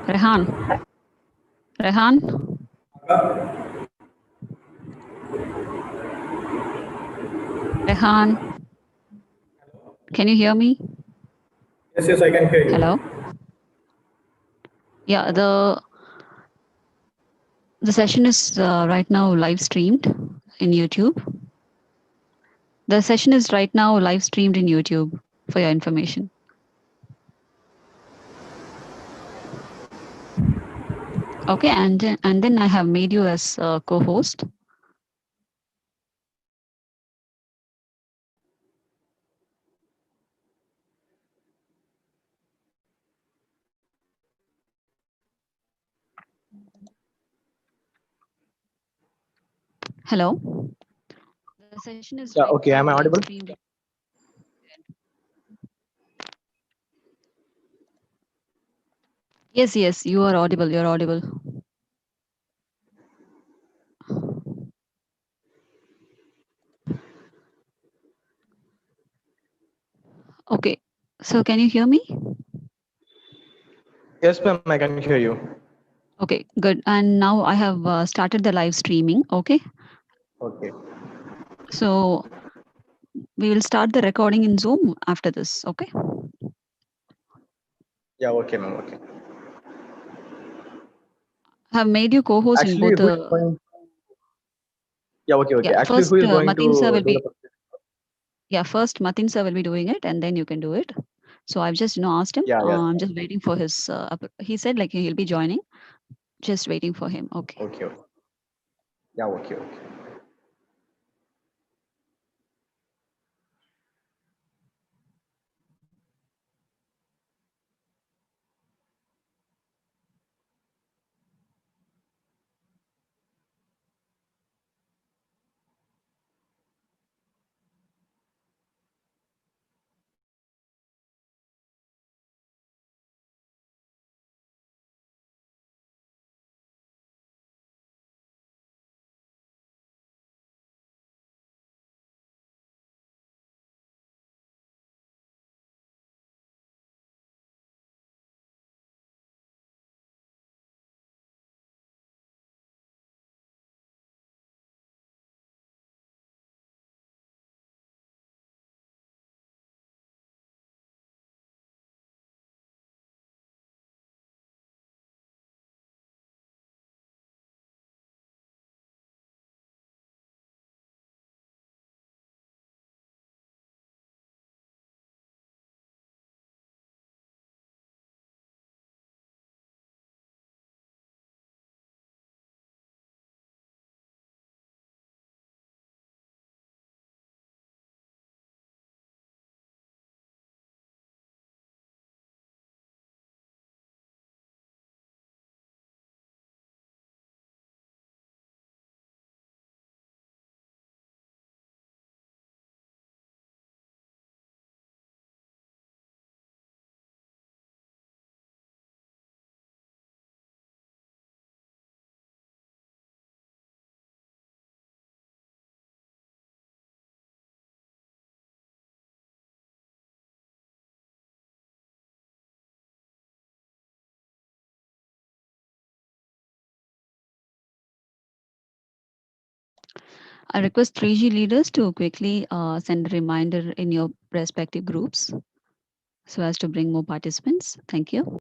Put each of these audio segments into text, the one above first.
Rehan. Rehan. Rehan. Can you hear me? Yes, I can hear you. Hello. Yeah, the session is right now live streamed in YouTube. The session is right now live streamed in YouTube for your information. Okay, and then I have made you as a co-host. Hello. The session is right okay. now Am I live audible? streamed. Yes, yes, you are audible. You're audible. Okay. So can you hear me? Yes, ma'am, I can hear you. Okay, good. And now I have started the live streaming. Okay. Okay. So we will start the recording in Zoom after this. Okay. Yeah, okay, ma'am. Okay. I have made you co-host in Actually, both who is the. going? Yeah, okay, okay. Yeah, Actually, first who is going Matin sir to will do be. the? Yeah, first Matin sir will be doing it, and then you can do it. So I've just asked him. Yeah, yeah. I'm just waiting for his. He said like he'll be joining. Just waiting for him. Okay. Okay, okay. Yeah, okay, okay. I request 3G leaders to quickly send a reminder in your respective groups so as to bring more participants. Thank you.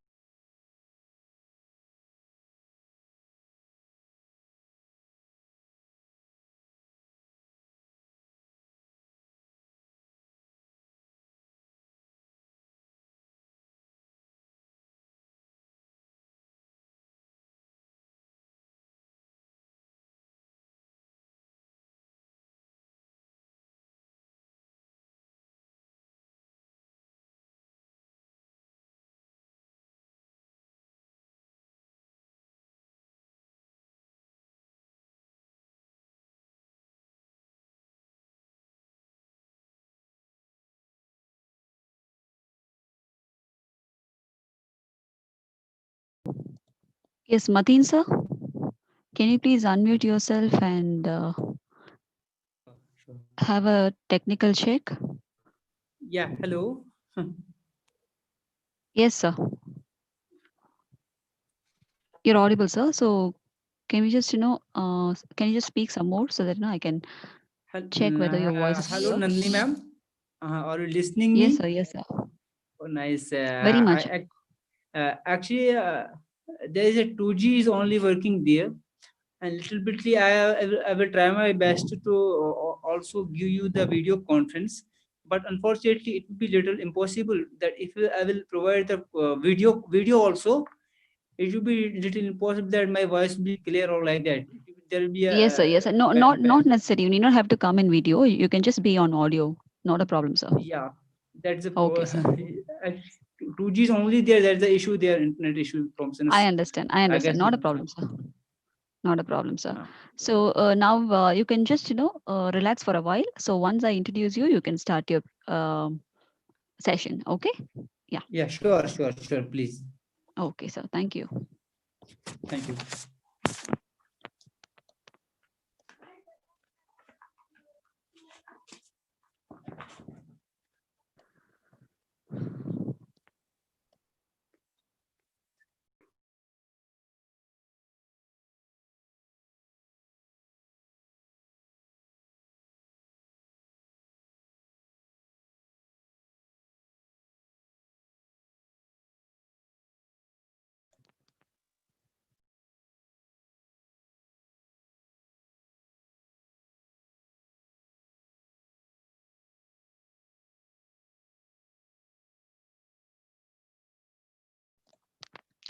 Yes, Mateen sir, can you please unmute yourself and Sure. have a technical check? Yeah, hello. Yes, sir. You're audible, sir. So can we just, can you just speak some more so that I can check whether your voice is Hello, clear? Nandhini ma'am. Are you listening Yes, me? sir. Yes, sir. Oh, nice. Very much. Actually, there is a 2G is only working there, and little bitly I will try my best to also give you the video conference. But unfortunately, it will be little impossible that if I will provide the video also, it will be little impossible that my voice will be clear or like that. There will be Yes, sir. Yes, sir. No, not necessary. You need not have to come in video. You can just be on audio. Not a problem, sir. yeah, that's the Okay, sir. 2G is only there. That's the issue there. Internet issue from I since understand. I I understand. guess. Not a problem, sir. Not a problem, sir. Uh, So now you can just relax for a while. So once I introduce you, you can start your session. Okay? Yeah. yeah, sure, please. Okay, sir. Thank you. Thank you.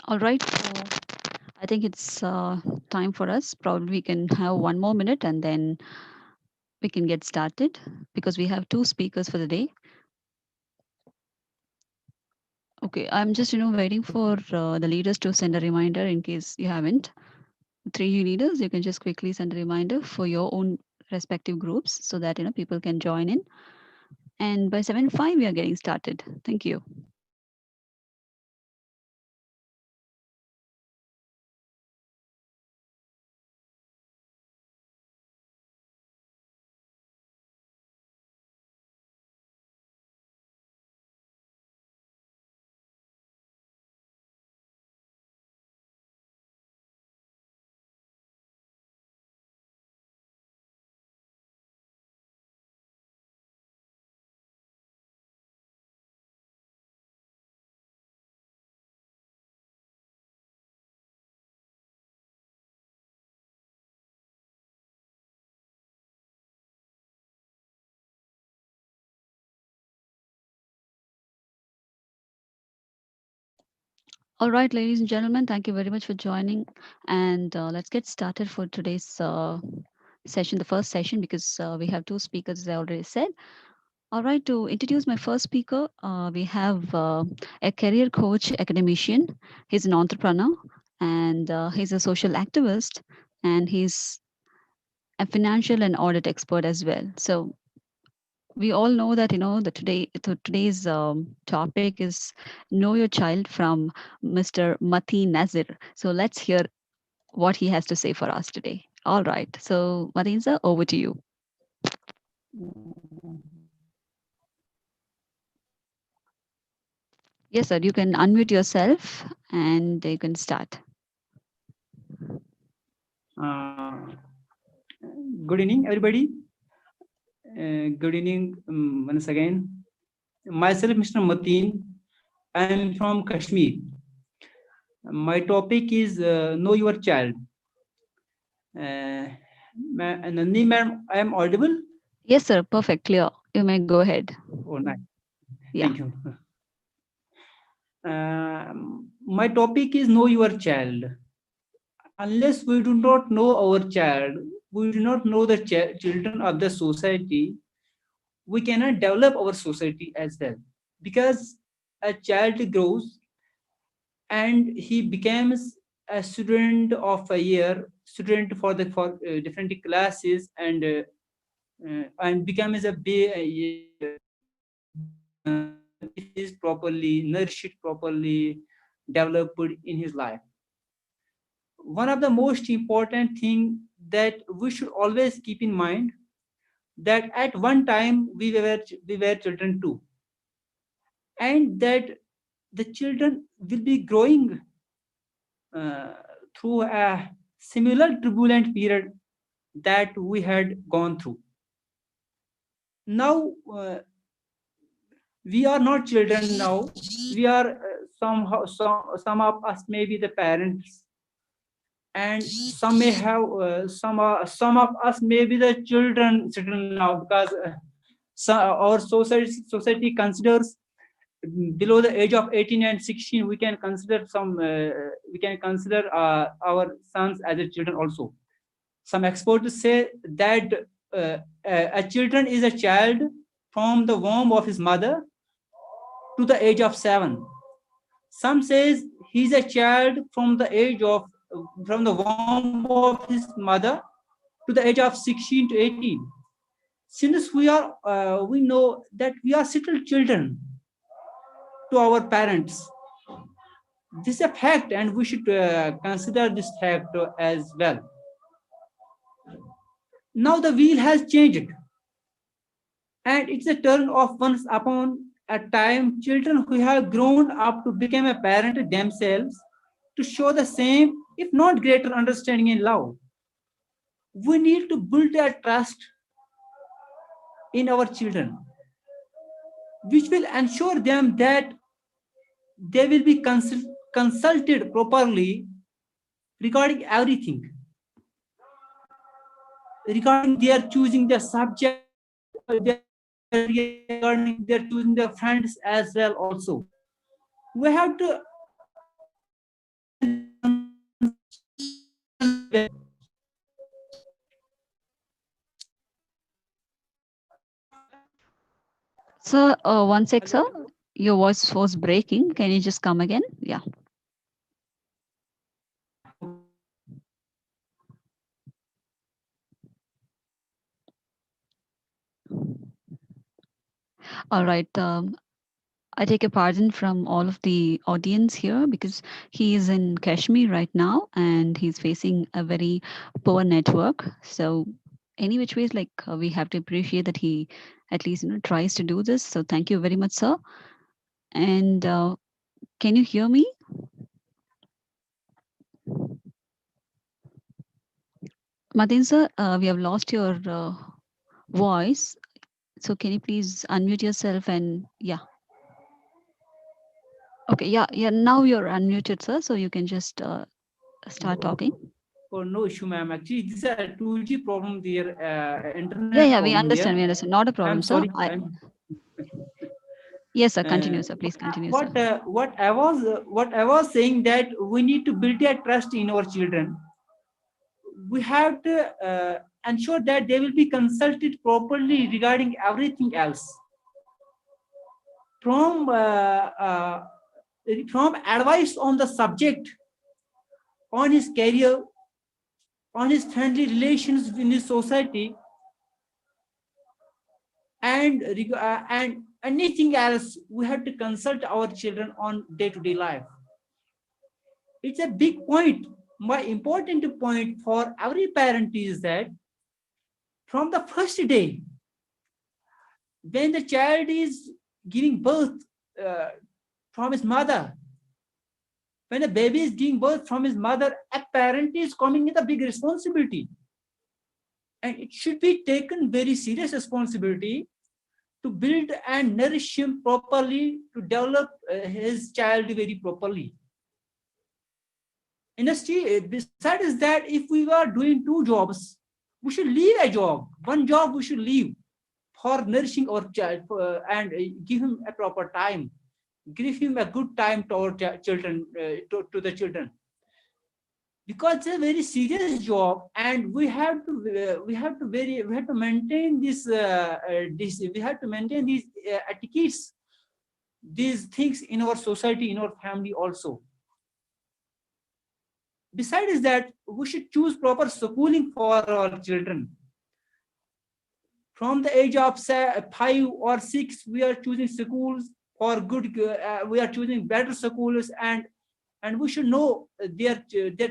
All right. So I think it's time for us. Probably we can have one more minute and then we can get started because we have two speakers for the day. Okay, I'm just waiting for the leaders to send a reminder in case you haven't. 3G leaders, you can just quickly send a reminder for your own respective groups so that people can join in. And by 7:05 we are getting started. Thank you. All right, ladies and gentlemen, thank you very much for joining. And let's get started for today's session, the first session, because we have two speakers, as I already said. All right, to introduce my first speaker, we have a career coach academician. He's an entrepreneur and he's a social activist and he's a financial and audit expert as well. So we all know that today's topic is know your child from Mr. Mati Nazir. So let's hear what he has to say for us today. All right. So Mateen sir, over to you. Yes, sir. You can unmute yourself and you can start. Uh, Good evening, everybody. Good evening once again. Myself, Mr. Mateen. I am from Kashmir. My topic is know your child. Nandini ma'am, I am audible? Yes, sir. Perfect. Clear. You may go ahead. Oh, nice. Yeah. Thank you. My topic is know your child. Unless we do not know our child, we do not know the children of the society, we cannot develop our society as well. Because a child grows and he becomes a student of a year, student for the for different classes, and becomes a if he is properly nourished, properly developed in his life. One of the most important thing that we should always keep in mind that at one time we were children too, and that the children will be growing through a similar turbulent period that we had gone through. Now, we are not children now. We are somehow, some of us may be the parents, and some may have some of us may be the children now, because our society considers below the age of 18 and 16 we can consider our sons as a children also. Some experts say that a children is a child from the womb of his mother to the age of 7. Some says he's a child from the age of from the womb of his mother to the age of 16 to 18. Since we know that we are still children to our parents. This is a fact, and we should consider this fact as well. Now the wheel has changed, and it's a turn of once upon a time children who have grown up to become a parent themselves to show the same, if not greater, understanding and love. We need to build a trust in our children, which will ensure them that they will be consulted properly regarding everything, regarding their choosing the subject, regarding their choosing their friends as well also. We have to Sir, one sec, sir. Your voice was breaking. Can you just come again? Yeah. All right. I take a pardon from all of the audience here because he is in Kashmir right now and he's facing a very poor network. So, any which ways, like we have to appreciate that he at least tries to do this. So, thank you very much, sir. And can you hear me? Matin sir, we have lost your voice. So can you please unmute yourself and yeah. Okay, yeah. Now you're unmuted, sir. So you can just start talking. Oh, no issue, ma'am. Actually, this is a 2G problem there, internet Yeah, problem we understand. there. We understand. Not a problem, I'm sir. sorry. Yes, sir. Continue, sir. Please continue, sir. What I was saying that we need to build a trust in our children. We have to ensure that they will be consulted properly regarding everything else. From advice on the subject, on his career, on his friendly relations in his society, and anything else, we have to consult our children on day-to-day life. It's a big point. My important point for every parent is that from the first day, when the child is giving birth from his mother, when a baby is giving birth from his mother, a parent is coming with a big responsibility. And it should be taken very serious responsibility to build and nourish him properly, to develop his child very properly. Besides that, if we are doing 2 jobs, we should leave a job. One job we should leave for nourishing our child and give him a proper time. Give him a good time to our children, to the children. Because it's a very serious job, and we have to maintain this. We have to maintain these etiquettes, these things in our society, in our family also. Besides that, we should choose proper schooling for our children. From the age of 5 or 6, we are choosing schools for good. We are choosing better schools, and we should know their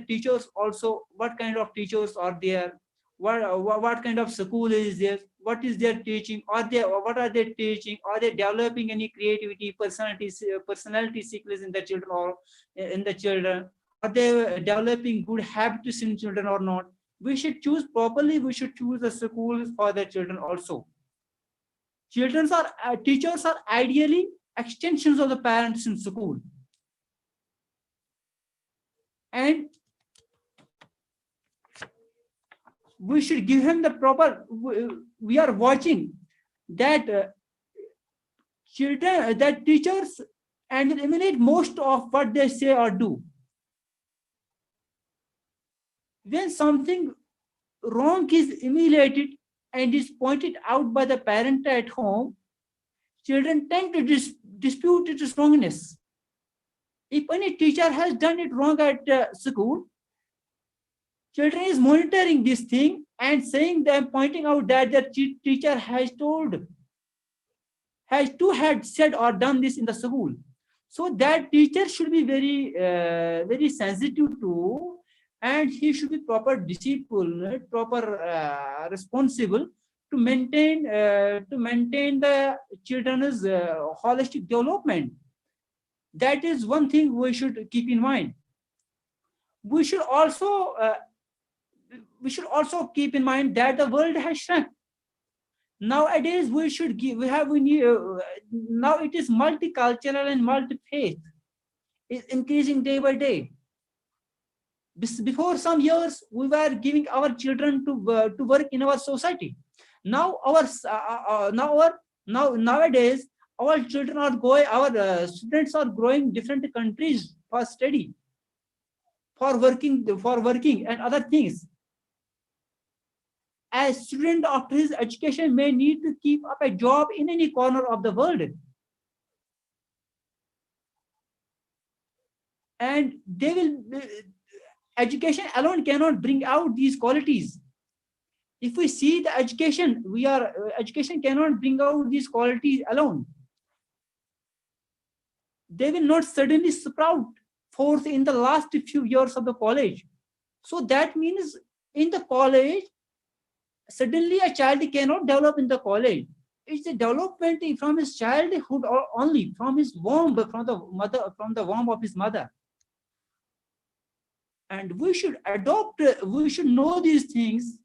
teachers also. What kind of teachers are there? What kind of school is there? What is their teaching? What are they teaching? Are they developing any creativity, personality skills in the children, or in the children? are they developing good habits in children or not? We should choose properly. We should choose the schools for their children also. Teachers are ideally extensions of the parents in school. And we should give him the proper, we are watching that that teachers and will eliminate most of what they say or do. When something wrong is emulated and is pointed out by the parent at home, children tend to dispute its wrongness. If any teacher has done it wrong at school, children is monitoring this thing and saying them, pointing out that the teacher has said or done this in the school. So that teacher should be very sensitive to, and he should be proper disciplined, proper responsible to maintain the children's holistic development. That is one thing we should keep in mind. We should also keep in mind that the world has shrunk. Nowadays, now it is multicultural and multi-faith. It's increasing day by day. Before some years, we were giving our children to work in our society. Nowadays, our children are going, our students are growing different countries for study, for working and other things. A student after his education may need to keep up a job in any corner of the world. And education alone cannot bring out these qualities. If we see the education, education cannot bring out these qualities alone. They will not suddenly sprout forth in the last few years of the college. So that means in the college, suddenly a child cannot develop in the college. It's a development from his childhood or only from his womb, from the womb of his mother. And we should know these things,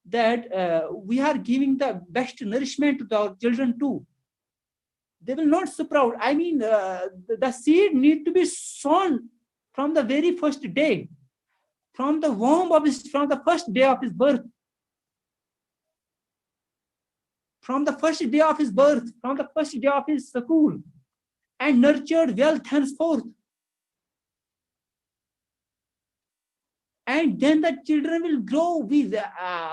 that we are giving the best nourishment to our children too. They will not sprout. I mean, the seed need to be sown from the very first day, from the womb of from the first day of his birth. From the first day of his birth, from the first day of his school, and nurtured wealth henceforth. And then the children will grow with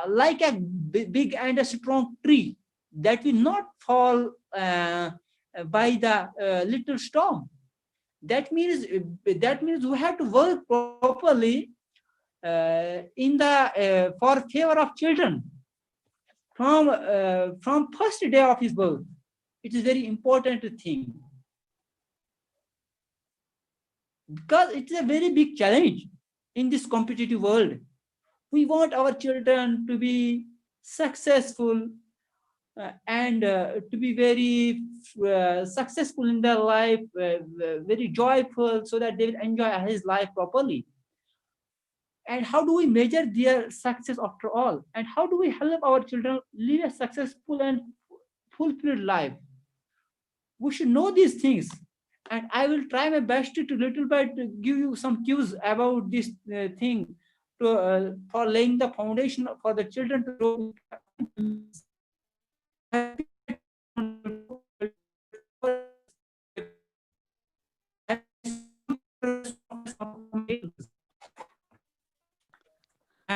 like a big and a strong tree that will not fall by the little storm. That means we have to work properly for favor of children from first day of his birth. It is very important thing, because it is a very big challenge in this competitive world. We want our children to be successful and to be very successful in their life, very joyful, so that they will enjoy his life properly. And how do we measure their success after all? And how do we help our children live a successful and fulfilled life? We should know these things. And I will try my best to little bit give you some cues about this thing for laying the foundation for the children to grow.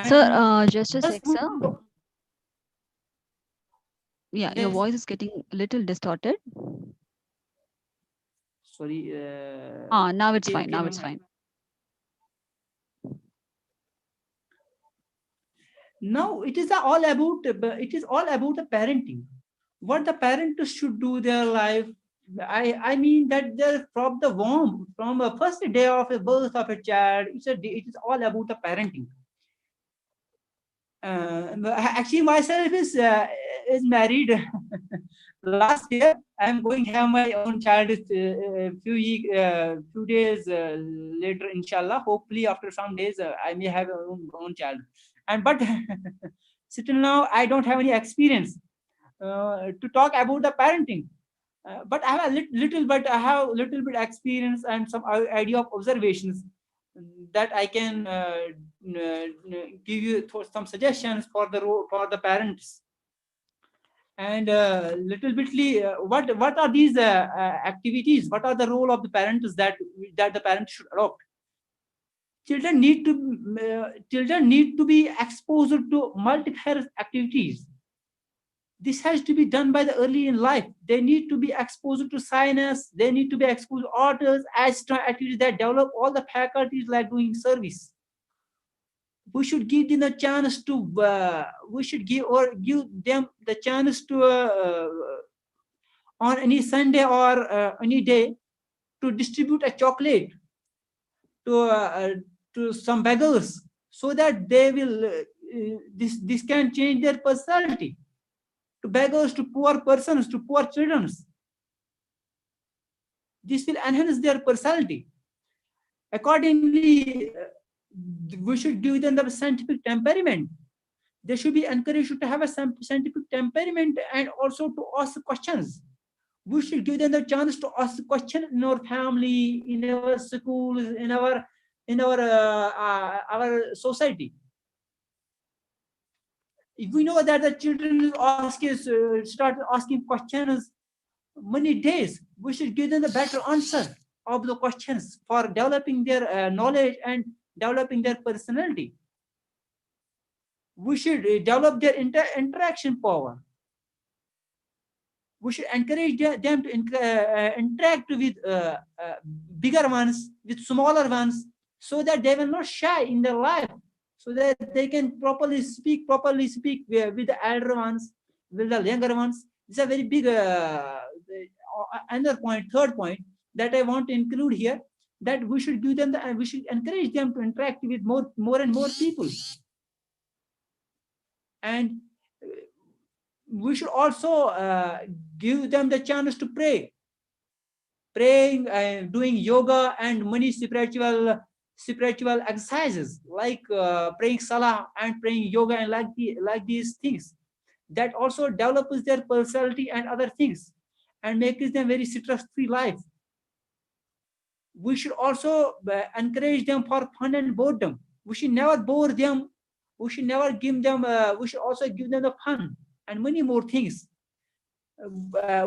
Sir, just a sec, sir. Yeah, your voice is getting a little distorted. Sorry. Now it's fine. Now it's fine. Now it is all about the parenting. What the parents should do their life. I mean that from the womb, from the first day of the birth of a child, it is all about the parenting. Actually, myself is married. Last year, I'm going to have my own child few days later, inshallah. Hopefully, after some days, I may have own child. And but still now, I don't have any experience to talk about the parenting. But I have a little, but I have little bit experience and some idea of observations that I can give you some suggestions for for the parents. And little bitly, what are these activities? What are the role of the parents that the parents should adopt? Children need to be exposed to multiple activities. This has to be done by the early in life. They need to be exposed to science. They need to be exposed to arts, extra activities that develop all the faculties like doing service. We should give them the chance to. We should give them the chance to on any Sunday or any day to distribute a chocolate to to some beggars, so that they will this can change their personality. To beggars, to poor persons, to poor children. This will enhance their personality. Accordingly, we should give them the scientific temperament. They should be encouraged to have a scientific temperament and also to ask questions. We should give them the chance to ask questions in our family, in our schools, in our society. If we know that the children start asking questions many days, we should give them the better answer of the questions for developing their knowledge and developing their personality. We should develop their interaction power. We should encourage them to interact with bigger ones, with smaller ones, so that they will not shy in their life, so that they can properly speak with the elder ones, with the younger ones. It's a very big another point, third point that I want to include here, that we should give them we should encourage them to interact with more and more people. And we should also give them the chance to pray. Praying, doing yoga and many spiritual exercises like praying salah and praying yoga and like these things, that also develops their personality and other things and makes them very stress-free life. We should also encourage them for fun and boredom. We should never bore them. We should never give them. We should also give them the fun and many more things.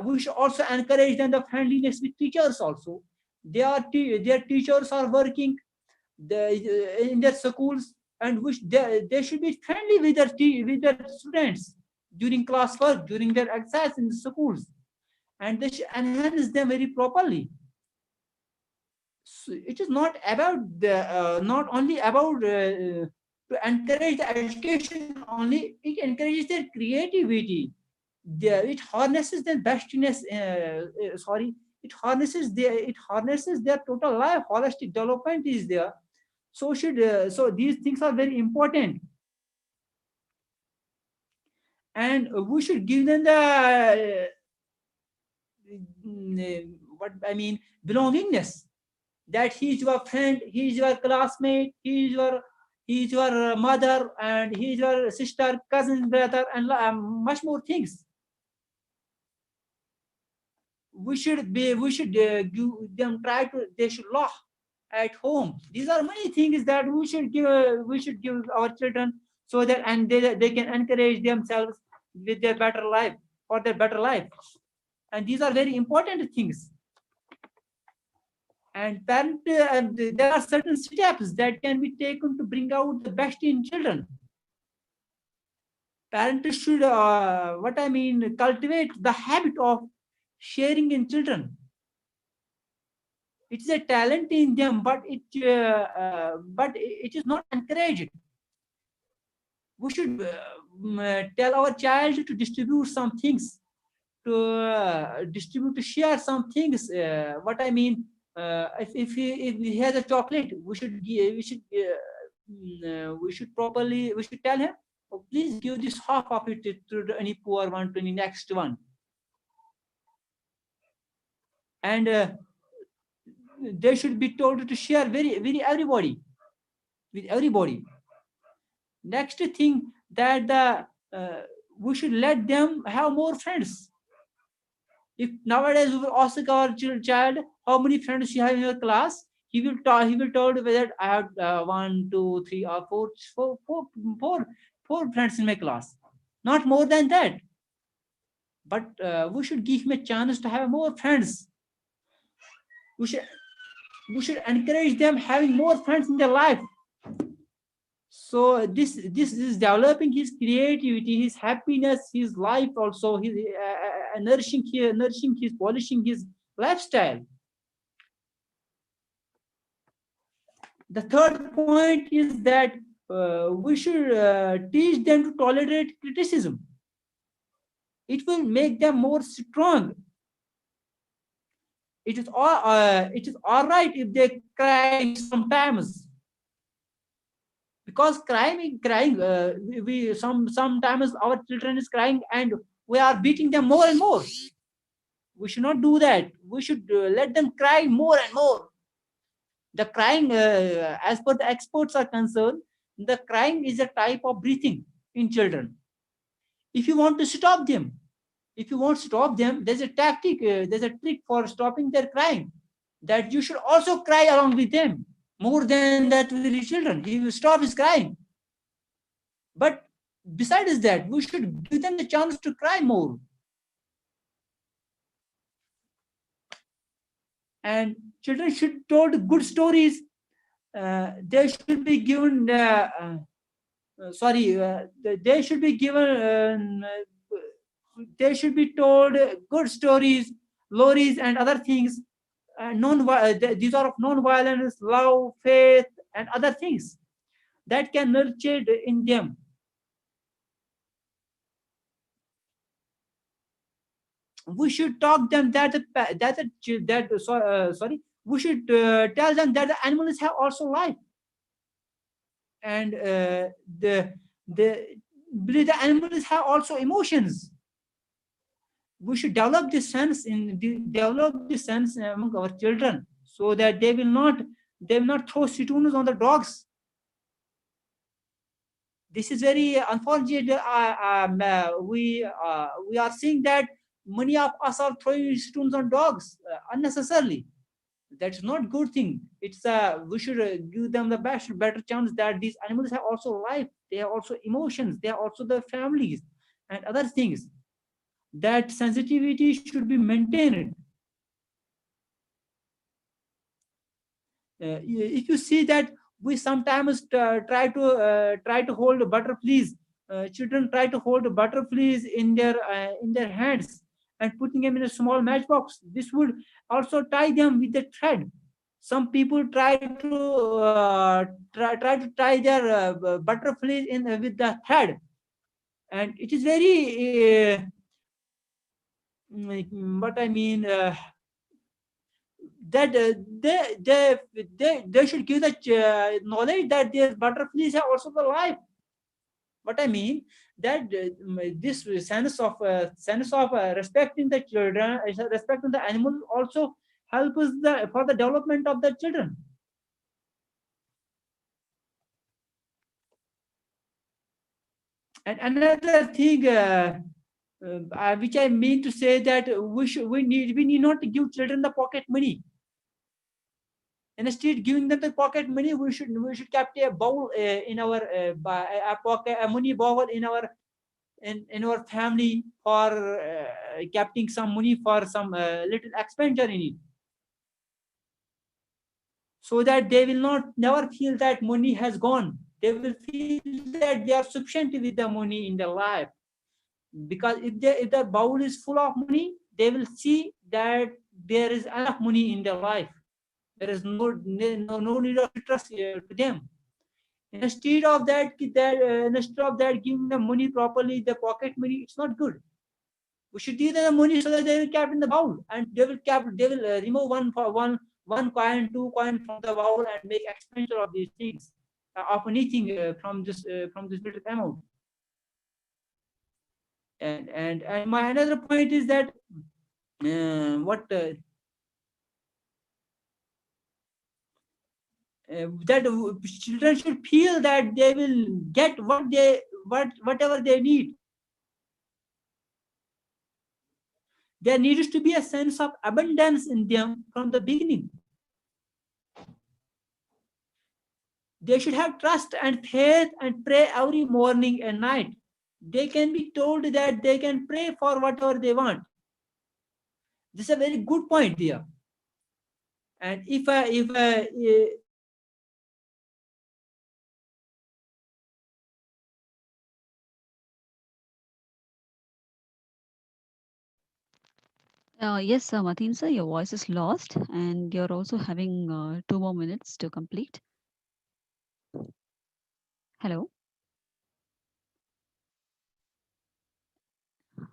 We should also encourage them the friendliness with teachers also. Their teachers are working in their schools, and they should be friendly with their students during class work, during their exercise in the schools, and they should enhance them very properly. So it is not about not only about to encourage the education only. It encourages their creativity. It harnesses their bestiness. It harnesses their total life. Holistic development is there. So these things are very important, and we should give them the what I mean belongingness. That he is your friend, he is your classmate, he is your mother, and he is your sister, cousin, brother, and much more things. We should give them they should laugh at home. These are many things that we should give our children, so that and they can encourage themselves with their better life, for their better life. And these are very important things. And there are certain steps that can be taken to bring out the best in children. Parents should cultivate the habit of sharing in children. It's a talent in them, but it is not encouraged. We should tell our child to distribute some things, to share some things. If he has a chocolate, we should tell him, please give this half of it to any poor one, to the next one. And they should be told to share very everybody with everybody. Next thing, that we should let them have more friends. If nowadays we will ask our child how many friends you have in your class, he will told whether I have 1, 2, 3, or 4 friends in my class, not more than that. But we should give him a chance to have more friends. We should encourage them having more friends in their life. So this is developing his creativity, his happiness, his life also, his nourishing his, polishing his lifestyle. The third point is that we should teach them to tolerate criticism. It will make them more strong. It is all right if they cry sometimes, because crying we sometimes our children is crying and we are beating them more and more. We should not do that. We should let them cry more and more. The crying, as per the experts are concerned, the crying is a type of breathing in children. If you want to stop them, there's a tactic, there's a trick for stopping their crying, that you should also cry along with them, more than that with the children. He will stop his crying. But besides that, we should give them the chance to cry more. And children should be told good stories. They should be given they should be given they should be told good stories, lories, and other things. These are of non-violence, love, faith, and other things that can nurture in them. We should talk them we should tell them that the animals have also life, and the animals have also emotions. We should develop this sense among our children, so that they will not throw stones on the dogs. This is very unfortunate. We are seeing that many of us are throwing stones on dogs unnecessarily. That's not good thing. It's we should give them the better chance that these animals have also life. They have also emotions. They have also their families and other things. That sensitivity should be maintained. If you see that we sometimes try to hold butterflies, children try to hold butterflies in their hands and putting them in a small matchbox. This would also tie them with the thread. Some people try to tie their butterflies in with the thread, and it is very what I mean, that they should give the knowledge that their butterflies have also the life. What I mean, that this sense of respecting the children, respecting the animals, also helps for the development of the children. And another thing, which I mean to say, that we need not to give children the pocket money. Instead giving them the pocket money, we should keep a bowl in our a money bowl in our family for keeping some money for some little expenditure in it, so that they will never feel that money has gone. They will feel that they are sufficient with the money in their life. Because if the bowl is full of money, they will see that there is enough money in their life. There is no need of trust to them. Instead of that, giving them money properly, the pocket money, it's not good. We should give them the money so that they will keep in the bowl, and they will remove one coin, 2 coin from the bowl and make expenditure of these things, of anything from this little amount. And my another point is that what that children should feel that they will get whatever they need. There needs to be a sense of abundance in them from the beginning. They should have trust and faith and pray every morning and night. They can be told that they can pray for whatever they want. This is a very good point there. And if Yes, Mateen sir, your voice is lost, and you're also having 2 more minutes to complete. Hello.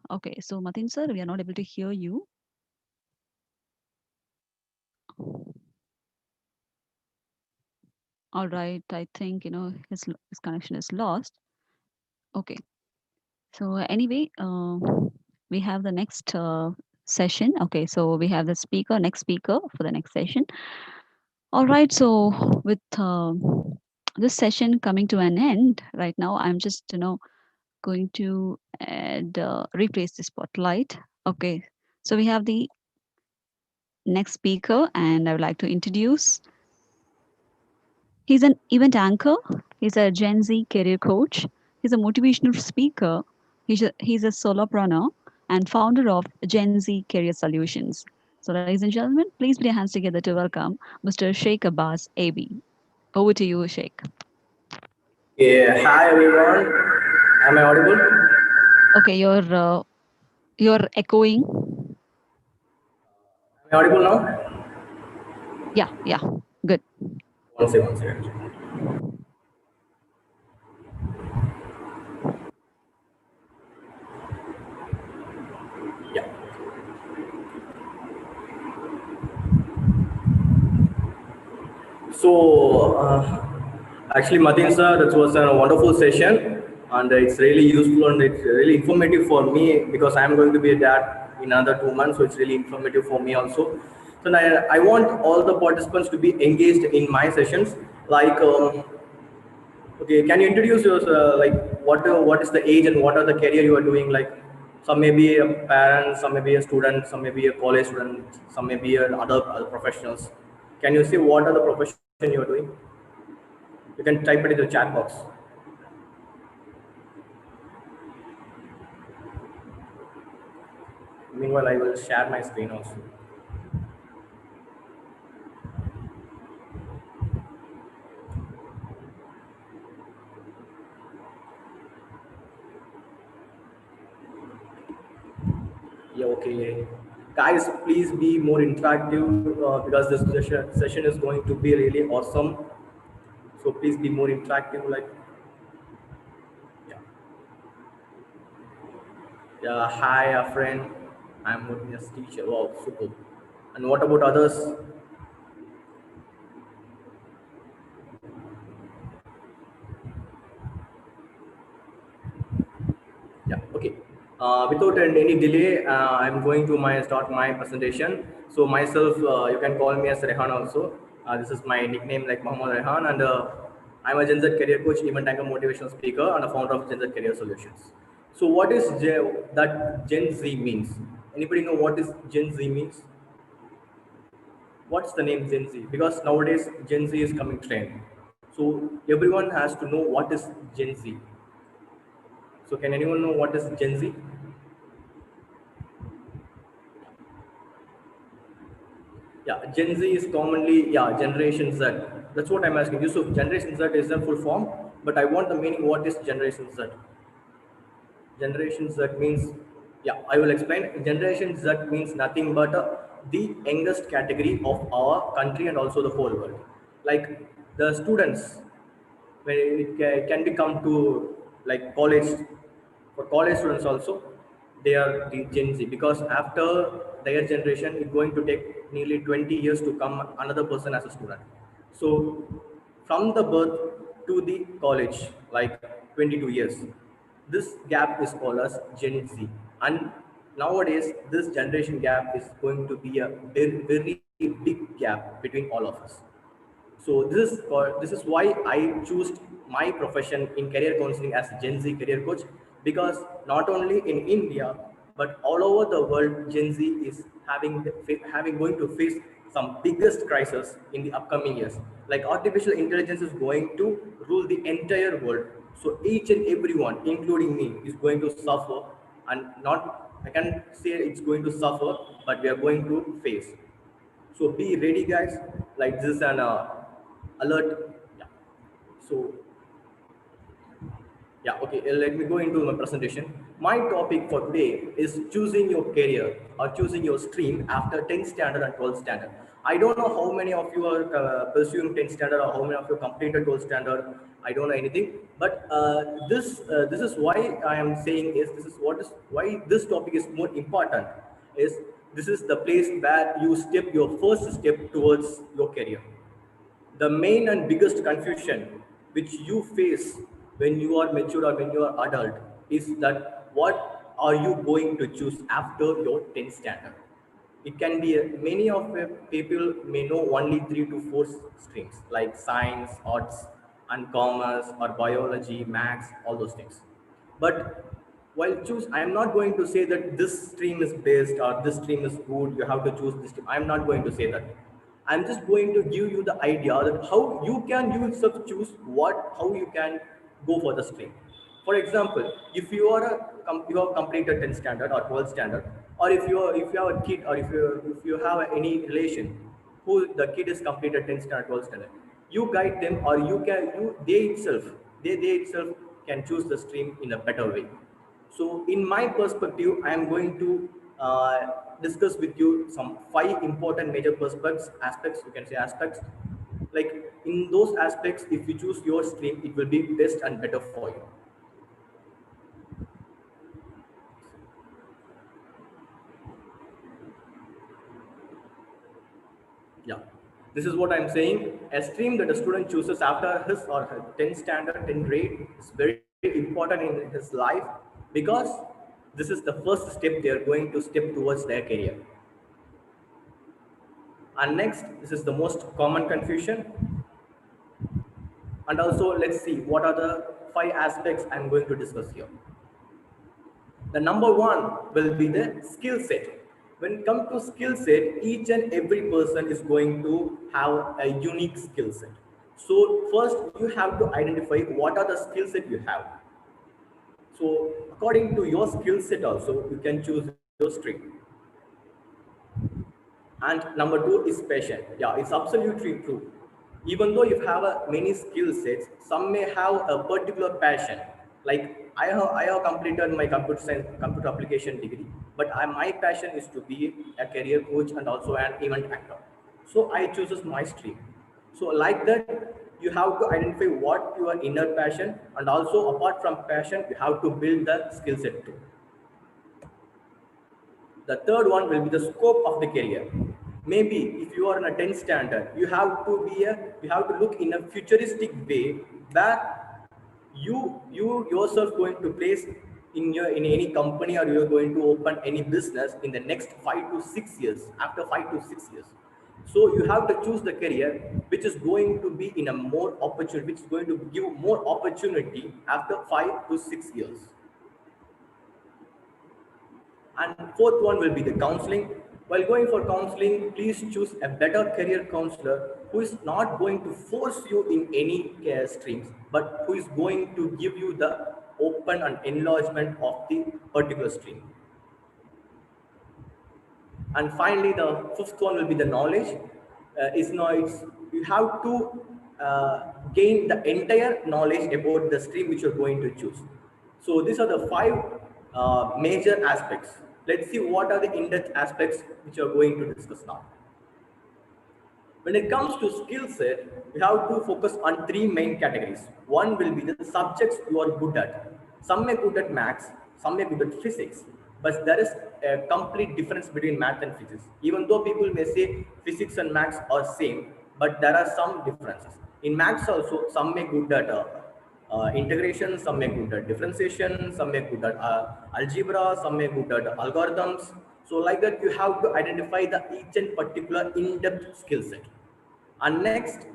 Okay, so Mateen sir, we are not able to hear you. All right, I think his connection is lost. Okay, so anyway, we have the next session. Okay, so we have the next speaker for the next session. All right, so with this session coming to an end right now, I'm just going to add replace the spotlight. Okay, so we have the next speaker, and I would like to introduce. He's an event anchor. He's a Gen Z career coach. He's a motivational speaker. He's a solopreneur and founder of Gen Z Career Solutions. So, ladies and gentlemen, please put your hands together to welcome Mr. Sheikh Abbas AB. Over to you, Sheikh. Yeah, hi everyone. Am I audible? Okay, you're echoing. Am I audible now? Yeah, good. One second. Yeah. So, actually, Matin sir, that was a wonderful session, and it's really useful and it's really informative for me because I'm going to be a dad in another 2 months, so it's really informative for me also. So, I want all the participants to be engaged in my sessions. Like, okay, can you introduce yourself? Like, what is the age and what are the career you are doing? Like, some may be a parent, some may be a student, some may be a college student, some may be other professionals. Can you say what are the profession you are doing? You can type it in the chat box. Meanwhile, I will share my screen also. Yeah, okay. Guys, please be more interactive because this session is going to be really awesome. So please be more interactive. Like, yeah, yeah. Hi, friend. I'm working as teacher. Wow, super. And what about others? Yeah, okay. Without any delay, I'm going to start my presentation. So myself, you can call me as Rehan also. This is my nickname like Muhammad Rehan, and I'm a Gen Z career coach, event anchor, motivational speaker, and a founder of Gen Z Career Solutions. So what is that Gen Z means? Anybody know what is Gen Z means? What's the name Gen Z? Because nowadays Gen Z is coming trend. So everyone has to know what is Gen Z. So can anyone know what is Gen Z? Yeah, Gen Z is commonly, yeah, Generation Z. That's what I'm asking you. So Generation Z is the full form, but I want the meaning. What is Generation Z? Generation Z means, yeah, I will explain. Generation Z means nothing but the youngest category of our country and also the whole world. Like the students, when can be come to like college, for college students also, they are the Gen Z because after their generation, it's going to take nearly 20 years to come another person as a student. So from the birth to the college, like 22 years, This gap is called as Gen Z. And nowadays, this generation gap is going to be a very, very big gap between all of us. So this is why I chose my profession in career counseling as Gen Z career coach, because not only in India but all over the world, Gen Z is having going to face some biggest crisis in the upcoming years. Like artificial intelligence is going to rule the entire world. So each and everyone, including me, is going to suffer, and not I can say it's going to suffer, but we are going to face. So be ready, guys. Like this is an alert. Yeah. So yeah, okay. Let me go into my presentation. My topic for today is choosing your career or choosing your stream after 10th standard and 12th standard. I don't know how many of you are pursuing 10th standard or how many of you completed 12th standard. I don't know anything, but this is why I am saying is this is what is why this topic is more important. Is this is the place where you step your first step towards your career. The main and biggest confusion which you face when you are mature or when you are adult is that what are you going to choose after your 10th standard. It can be many of the people may know only 3 to 4 streams like science, arts, and commerce, or biology, maths, all those things. But while choose, I am not going to say that this stream is best or this stream is good, you have to choose this stream. I am not going to say that. I'm just going to give you the idea that how you can yourself choose how you can go for the stream. For example, if you are you have completed 10th standard or 12th standard, or if you have a kid, or if you have any relation who the kid is completed 10th standard, 12th standard, you guide them, or they itself can choose the stream in a better way. So in my perspective, I am going to discuss with you some 5 important major aspects, you can say aspects. Like in those aspects, if you choose your stream, it will be best and better for you. Yeah, this is what I'm saying. A stream that a student chooses after his or her 10th standard, 10th grade is very important in his life, because this is the first step they are going to step towards their career. And next, this is the most common confusion. And also, let's see what are the 5 aspects I'm going to discuss here. The number one will be the skill set. When it comes to skill set, each and every person is going to have a unique skill set. So first, you have to identify what are the skill set you have. So according to your skill set also, you can choose your stream. And number 2 is passion. Yeah, it's absolutely true. Even though you have many skill sets, some may have a particular passion. Like I have completed my computer science, computer application degree, but my passion is to be a career coach and also an event actor. So I chooses my stream. So like that, you have to identify what your inner passion, and also apart from passion, you have to build the skill set too. The third one will be the scope of the career. Maybe if you are in a 10th standard, you have to look in a futuristic way where you yourself going to place in any company, or you are going to open any business in the next 5 to 6 years. After 5 to 6 years, so you have to choose the career which is going to be in a more opportunity, which is going to give more opportunity after 5 to 6 years. And fourth one will be the counseling. While going for counseling, please choose a better career counselor who is not going to force you in any care streams, but who is going to give you the open and enlargement of the particular stream. And finally, the fifth one will be the knowledge. You have to gain the entire knowledge about the stream which you're going to choose. So these are the 5 major aspects. Let's see what are the in-depth aspects which you're going to discuss now. When it comes to skill set, we have to focus on 3 main categories. One will be the subjects you are good at. Some may good at maths, some may good at physics, but there is a complete difference between math and physics. Even though people may say physics and maths are same, but there are some differences. In maths also, some may good at integration, some may good at differentiation, some may good at algebra, some may good at algorithms. So like that, you have to identify the each and particular in-depth skill set. And next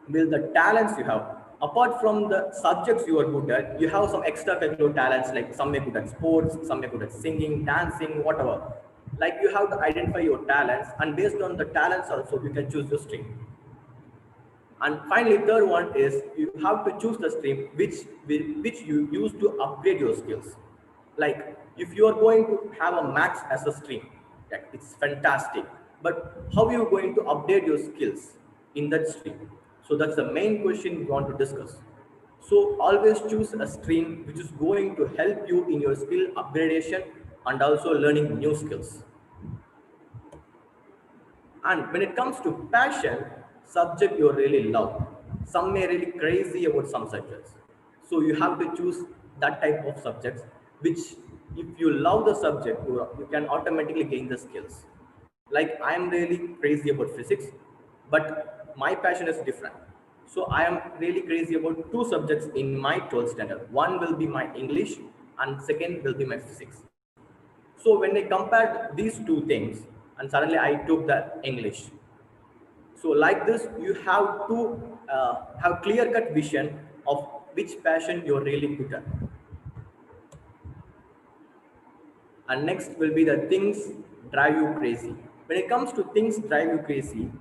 will the talents you have. Apart from the subjects you are good at, you have some extracurricular talents, like some may good at sports, some may good at singing, dancing, whatever. Like you have to identify your talents, and based on the talents also you can choose your stream. And finally, third one is you have to choose the stream which you use to upgrade your skills. Like if you are going to have a maths as a stream, yeah, it's fantastic. But how are you going to update your skills in that stream? So that's the main question we want to discuss. So always choose a stream which is going to help you in your skill upgradation and also learning new skills. And when it comes to passion, subject you really love. Some may really crazy about some subjects. So you have to choose that type of subjects, which if you love the subject, you can automatically gain the skills. Like I am really crazy about physics, but my passion is different. So I am really crazy about two subjects in my 12th standard. One will be my English and second will be my physics. So when I compared these two things, and suddenly I took the English. So like this, you have to have clear-cut vision of which passion you're really good at. And next will be the things drive you crazy. When it comes to things drive you crazy,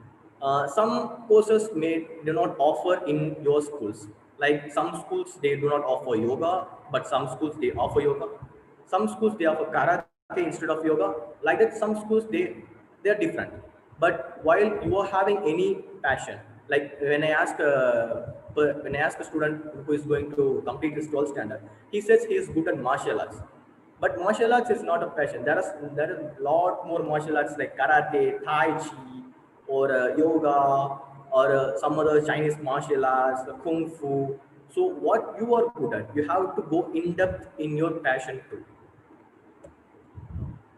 some courses may do not offer in your schools. Like some schools they do not offer yoga, but some schools they offer yoga. Some schools they offer karate instead of yoga. Like that, some schools they are different. But while you are having any passion, like when I ask a student who is going to complete his 12th standard, he says he is good at martial arts. But martial arts is not a passion. There is a lot more martial arts like karate, tai chi, or yoga, or some other Chinese martial arts, kung fu. So what you are good at, you have to go in depth in your passion too.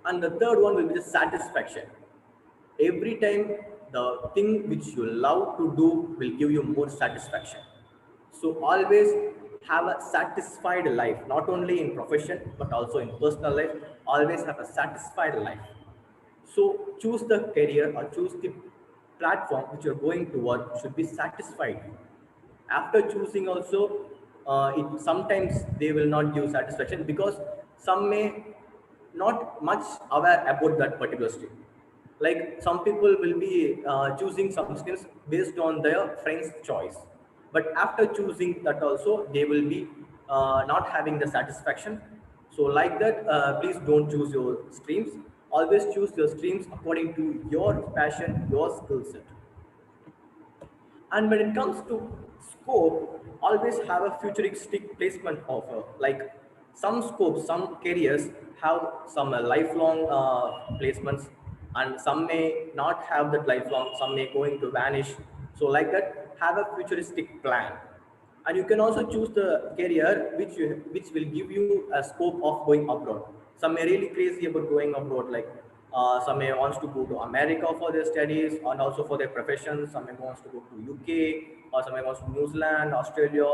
And the third one will be the satisfaction. Every time the thing which you love to do will give you more satisfaction. So always have a satisfied life, not only in profession but also in personal life. Always have a satisfied life. So choose the career or choose the platform which you're going to work should be satisfied. After choosing also, it sometimes they will not give satisfaction because some may not much aware about that particular stream. Like some people will be choosing some skills based on their friend's choice, but after choosing that also they will be not having the satisfaction. So like that, please don't choose your streams. Always choose your streams according to your passion, your skill set. And when it comes to scope, always have a futuristic placement offer. Like some scopes, some careers have some lifelong placements, and some may not have that lifelong, some may going to vanish. So like that, have a futuristic plan. And you can also choose the career which will give you a scope of going abroad. Some may really crazy about going abroad, like some may wants to go to America for their studies and also for their professions. Some may wants to go to UK, or some may wants to New Zealand, Australia,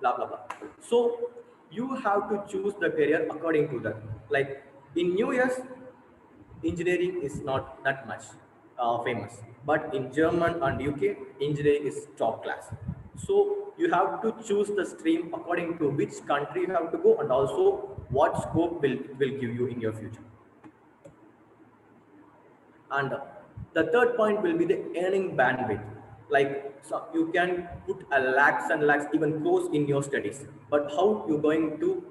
blah blah blah. So you have to choose the career according to that. Like in New Year's, engineering is not that much famous, but in German and UK, engineering is top class. So you have to choose the stream according to which country you have to go, and also what scope will give you in your future. And the third point will be the earning bandwidth. Like so you can put a lakhs and lakhs, even crores in your studies, but how you going to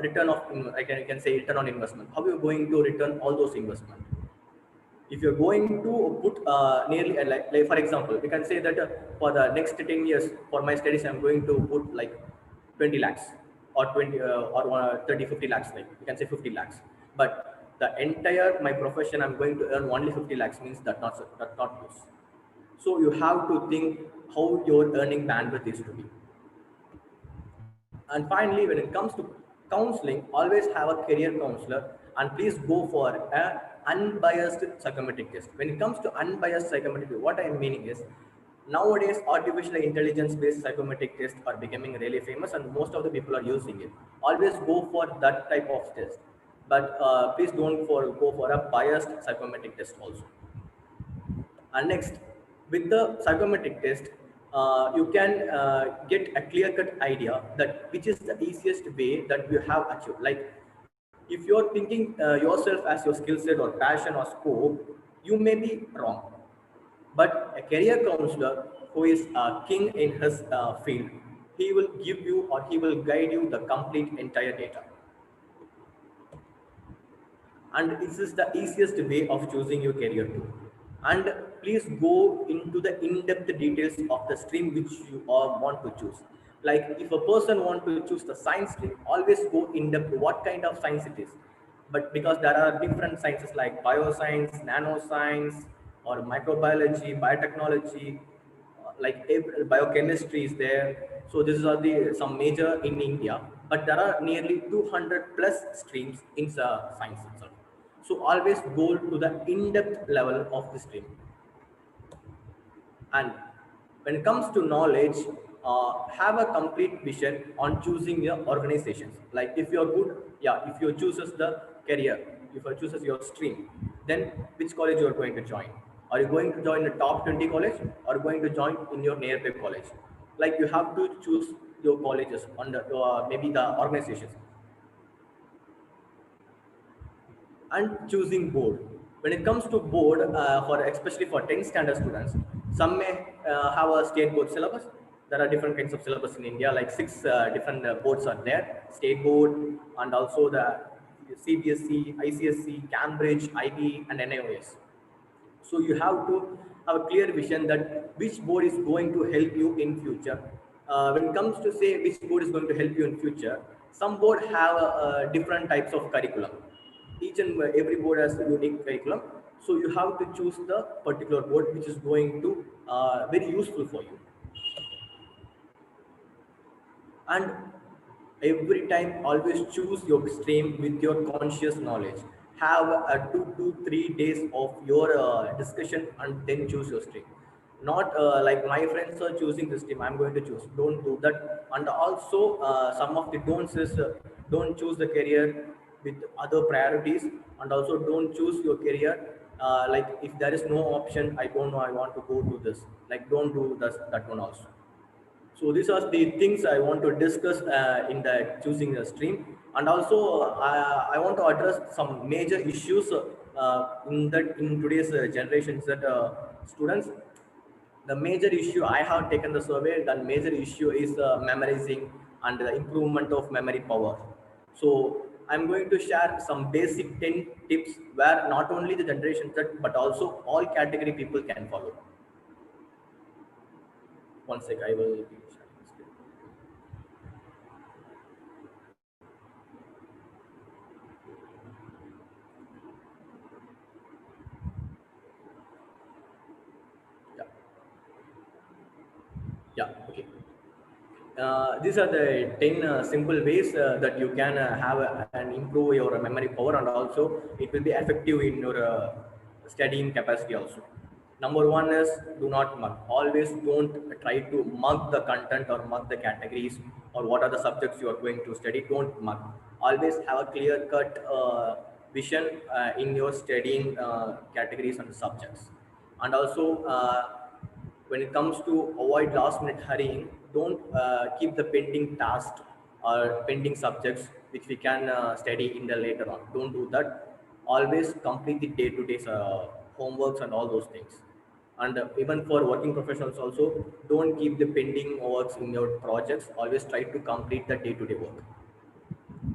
return of, you can say return on investment. How you going to return all those investment? If you're going to put nearly like for example, we can say that for the next 10 years for my studies, I'm going to put like 20 lakhs or 20 or 30, 50 lakhs, like you can say 50 lakhs. But the entire my profession, I'm going to earn only 50 lakhs means that not good. So you have to think how your earning bandwidth is to be. And finally, when it comes to counseling, always have a career counselor, and please go for a unbiased psychometric test. When it comes to unbiased psychometric, what I am meaning is Nowadays, artificial intelligence based psychometric tests are becoming really famous, and most of the people are using it. Always go for that type of test, but please don't go for a biased psychometric test also. And next, with the psychometric test, you can get a clear-cut idea that which is the easiest way that you have achieved. Like, if you're thinking yourself as your skill set or passion or scope, you may be wrong. But a career counselor who is a king in his field, he will give you or he will guide you the complete entire data. And this is the easiest way of choosing your career too. And please go into the in-depth details of the stream which you all want to choose. Like if a person want to choose the science stream, always go in depth what kind of science it is. But because there are different sciences like bioscience, nanoscience, or microbiology, biotechnology, like biochemistry is there. So these are the some major in India, but there are nearly 200 plus streams in science itself. So always go to the in-depth level of the stream. And when it comes to knowledge, have a complete vision on choosing your organizations. Like if you're good, yeah, if you chooses the career, if you chooses your stream, then which college you are going to join. Are you going to join the top 20 college, or going to join in your nearby college? Like you have to choose your colleges under maybe the organizations. And choosing board. When it comes to board, for especially for 10th standard students, some may have a state board syllabus. There are different kinds of syllabus in India, like six different boards are there: state board, and also the CBSE, ICSE, Cambridge, IB, and NIOS. So you have to have a clear vision that which board is going to help you in future. When it comes to say which board is going to help you in future, some board have different types of curriculum. Each and every board has a unique curriculum. So you have to choose the particular board which is going to very useful for you. And every time always choose your stream with your conscious knowledge. Have a 2 to 3 days of your discussion and then choose your stream. Not like my friends are choosing this stream, I'm going to choose. Don't do that. And also some of the don'ts is don't choose the career with other priorities. And also don't choose your career like if there is no option, I don't know, I want to go to this, like don't do that one also. So these are the things I want to discuss in the choosing a stream. And also I want to address some major issues in today's generations that students. The major issue I have taken the survey. The major issue is memorizing and the improvement of memory power. So I'm going to share some basic 10 tips where not only the generation Z but also all category people can follow. One sec, I will be sharing the screen. Yeah, yeah, okay. These are the 10 simple ways that you can have and improve your memory power, and also it will be effective in your studying capacity also. Number one is do not mug. Always don't try to mug the content or mug the categories or what are the subjects you are going to study. Don't mug. Always have a clear cut vision in your studying categories and subjects. And also when it comes to avoid last minute hurrying, don't keep the pending tasks or pending subjects which we can study in the later on. Don't do that. Always complete the day-to-day homeworks and all those things. And even for working professionals also, don't keep the pending works in your projects. Always try to complete the day-to-day work.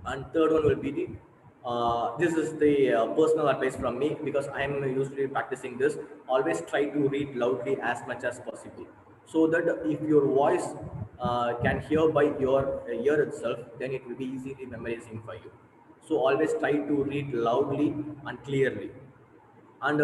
And third one will be the this is the personal advice from me, because I am usually practicing this. Always try to read loudly as much as possible, so that if your voice can hear by your ear itself, then it will be easily memorizing for you. So always try to read loudly and clearly. And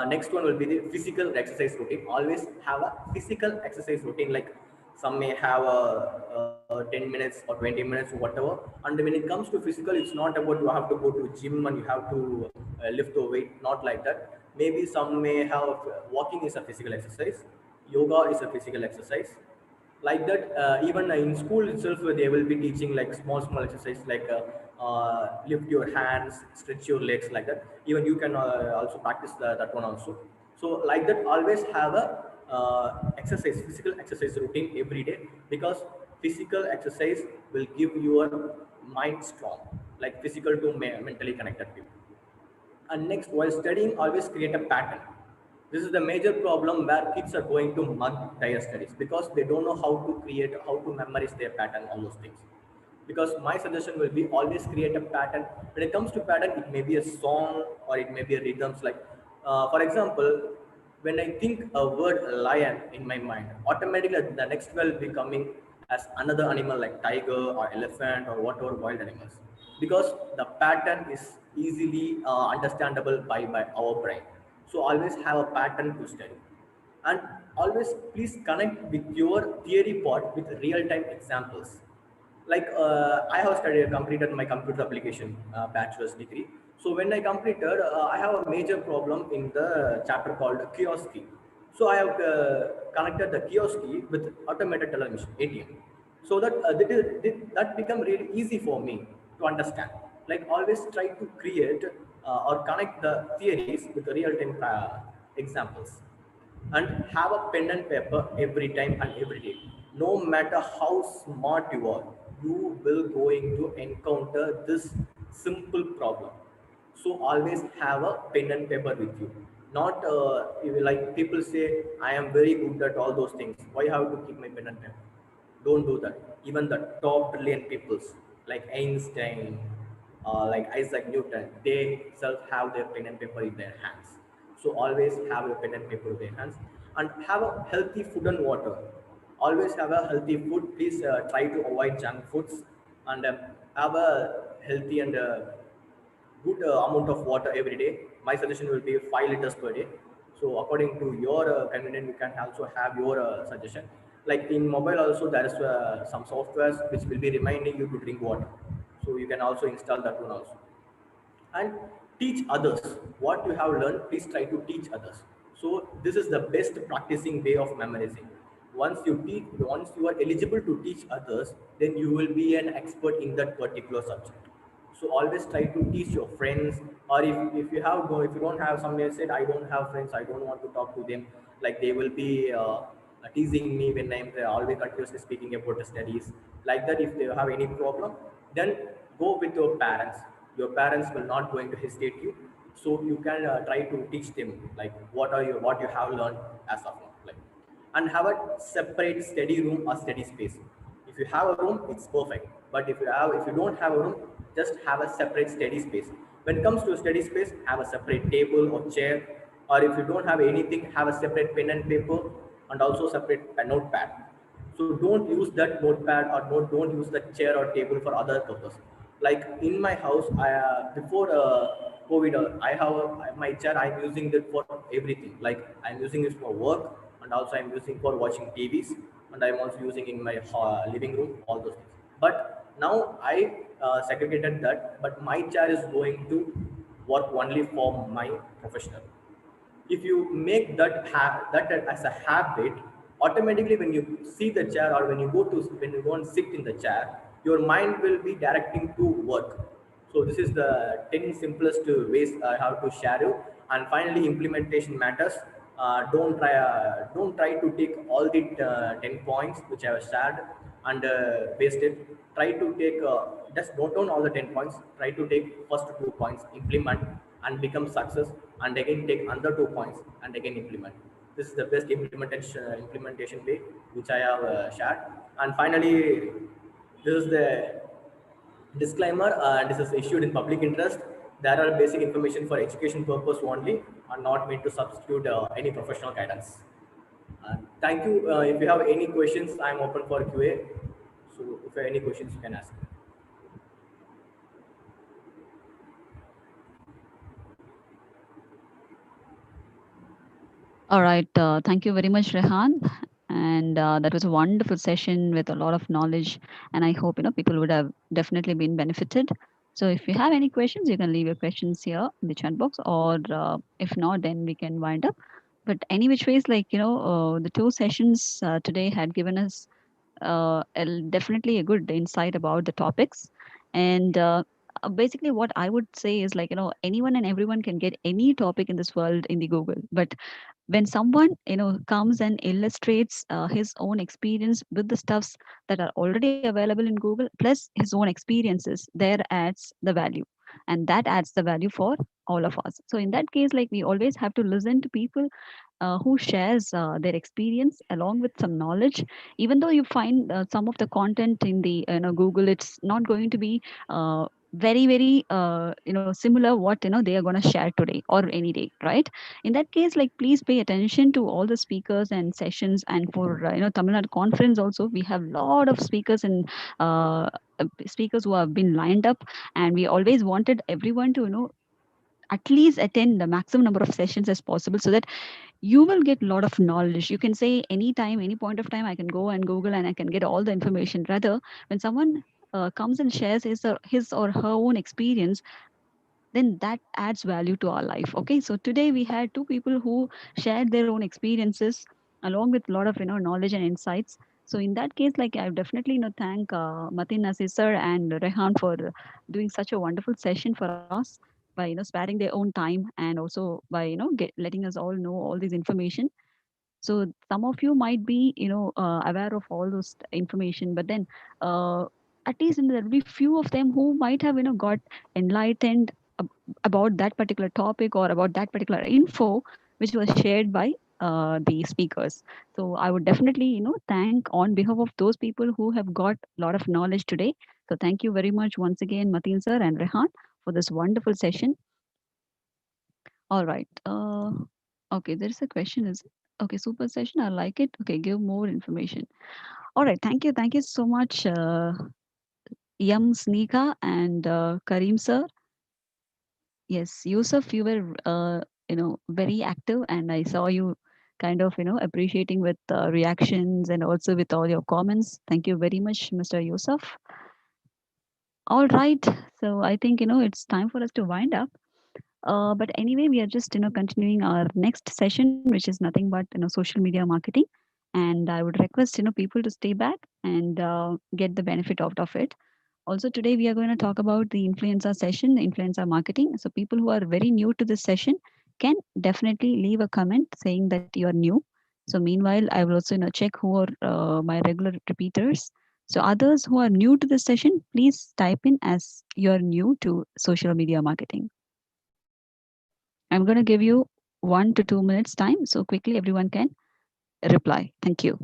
next one will be the physical exercise routine. Always have a physical exercise routine. Like some may have a 10 minutes or 20 minutes or whatever. And when it comes to physical, it's not about you have to go to gym and you have to lift the weight, not like that. Maybe some may have walking is a physical exercise. Yoga is a physical exercise. Like that, even in school itself, they will be teaching like small exercise like lift your hands, stretch your legs, like that. Even you can also practice that one also. So like that, always have a physical exercise routine every day, because physical exercise will give your mind strong, like physical to mentally connected people. And next, while studying, always create a pattern. This is the major problem where kids are going to mug their studies, because they don't know how to create, how to memorize their pattern, all those things. Because my suggestion will be always create a pattern. When it comes to pattern, it may be a song or it may be a rhythms. Like, for example, when I think a word lion in my mind, automatically the next will be coming as another animal like tiger or elephant or whatever wild animals, because the pattern is easily understandable by our brain. So always have a pattern to study, and always please connect with your theory part with real time examples. Like I have studied completed my computer application bachelor's degree. So when I completed, I have a major problem in the chapter called kiosk key. So I have connected the kiosk key with automated teller machine ATM, so that that become really easy for me to understand. Like always try to create or connect the theories with the real time examples, and have a pen and paper every time and every day. No matter how smart you are, you will going to encounter this simple problem. So always have a pen and paper with you. Not like people say I am very good at all those things, why I have to keep my pen and paper? Don't do that. Even the top brilliant peoples like Einstein, like Isaac Newton, they self have their pen and paper in their hands. So always have a pen and paper in their hands, and have a healthy food and water. Always have a healthy food. Please try to avoid junk foods, and have a healthy and good amount of water every day. My suggestion will be 5 liters per day. So according to your convenience, you can also have your suggestion. Like in mobile also, there is some softwares which will be reminding you to drink water. So you can also install that one also, and teach others what you have learned. Please try to teach others. So this is the best practicing way of memorizing. Once you are eligible to teach others, then you will be an expert in that particular subject. So always try to teach your friends, or if you have no, if you don't have, somebody said I don't have friends, I don't want to talk to them, like they will be teasing me when I'm always continuously speaking about the studies, like that. If they have any problem, then go with your parents. Your parents will not going to hesitate you. So you can try to teach them like what you have learned as of now, like. And have a separate study room or study space. If you have a room, it's perfect. But if you don't have a room, just have a separate study space. When it comes to study space, have a separate table or chair, or if you don't have anything, have a separate pen and paper, and also separate a notepad. So don't use that notepad, or don't use that chair or table for other purpose. Like in my house, before COVID, my chair. I'm using it for everything. Like I'm using it for work, and also I'm using for watching TVs, and I'm also using in my living room, all those things. But now I segregated that. But my chair is going to work only for my professional. If you make that as a habit, automatically when you see the chair, or when you go and sit in the chair, your mind will be directing to work. So this is the 10 simplest ways I have to share you. And finally, implementation matters. Don't try to take all the 10 points which I have shared and waste it. Try to take just note down all the 10 points. Try to take first 2 points, implement, and become success, and again take another 2 points and again implement. This is the best implementation way which I have shared. And finally, this is the disclaimer, and this is issued in public interest. There are basic information for education purpose only, and not meant to substitute any professional guidance. And thank you. If you have any questions, I'm open for QA. So if you have any questions, you can ask. All right. Thank you very much, Rehan. And that was a wonderful session with a lot of knowledge. And I hope people would have definitely been benefited. So if you have any questions, you can leave your questions here in the chat box, or if not, then we can wind up. But any which ways, like the two sessions today had given us definitely a good insight about the topics. And basically what I would say is, like, anyone and everyone can get any topic in this world in the Google. But when someone comes and illustrates his own experience with the stuffs that are already available in Google plus his own experiences, there adds the value, and that adds the value for all of us. So in that case, like, we always have to listen to people who shares their experience along with some knowledge. Even though you find some of the content in the Google, it's not going to be very very similar what they are going to share today or any day, right? In that case, like, please pay attention to all the speakers and sessions. And for Tamil Nadu conference also, we have lot of speakers and uh, speakers who have been lined up, and we always wanted everyone to at least attend the maximum number of sessions as possible, so that you will get a lot of knowledge. You can say anytime, any point of time, I can go and Google and I can get all the information. Rather, when someone comes and shares his or her own experience, then that adds value to our life. Okay, so today we had two people who shared their own experiences along with a lot of knowledge and insights. So in that case, like, I definitely thank Matin Nasir sir and Rehan for doing such a wonderful session for us, by sparing their own time, and also by letting us all know all this information. So some of you might be aware of all those information, but then at least there will be few of them who might have got enlightened ab- about that particular topic or about that particular info which was shared by the speakers. So I would definitely thank on behalf of those people who have got a lot of knowledge today. So thank you very much once again, Mateen sir and Rehan, for this wonderful session. All right. Okay, there is a question. Is it? Okay, super session. I like it. Okay, give more information. All right. Thank you. Thank you so much, Yam Sneeka and Kareem sir. Yes, Yusuf, you were very active, and I saw you kind of appreciating with reactions and also with all your comments. Thank you very much, Mr. Yusuf. All right. So I think it's time for us to wind up. But anyway, we are just continuing our next session, which is nothing but social media marketing. And I would request people to stay back and get the benefit out of it. Also, today we are going to talk about the influencer session, the influencer marketing. So people who are very new to this session can definitely leave a comment saying that you are new. So meanwhile, I will also check who are my regular repeaters. So others who are new to this session, please type in as you're new to social media marketing. I'm going to give you 1 to 2 minutes time so quickly everyone can reply. Thank you.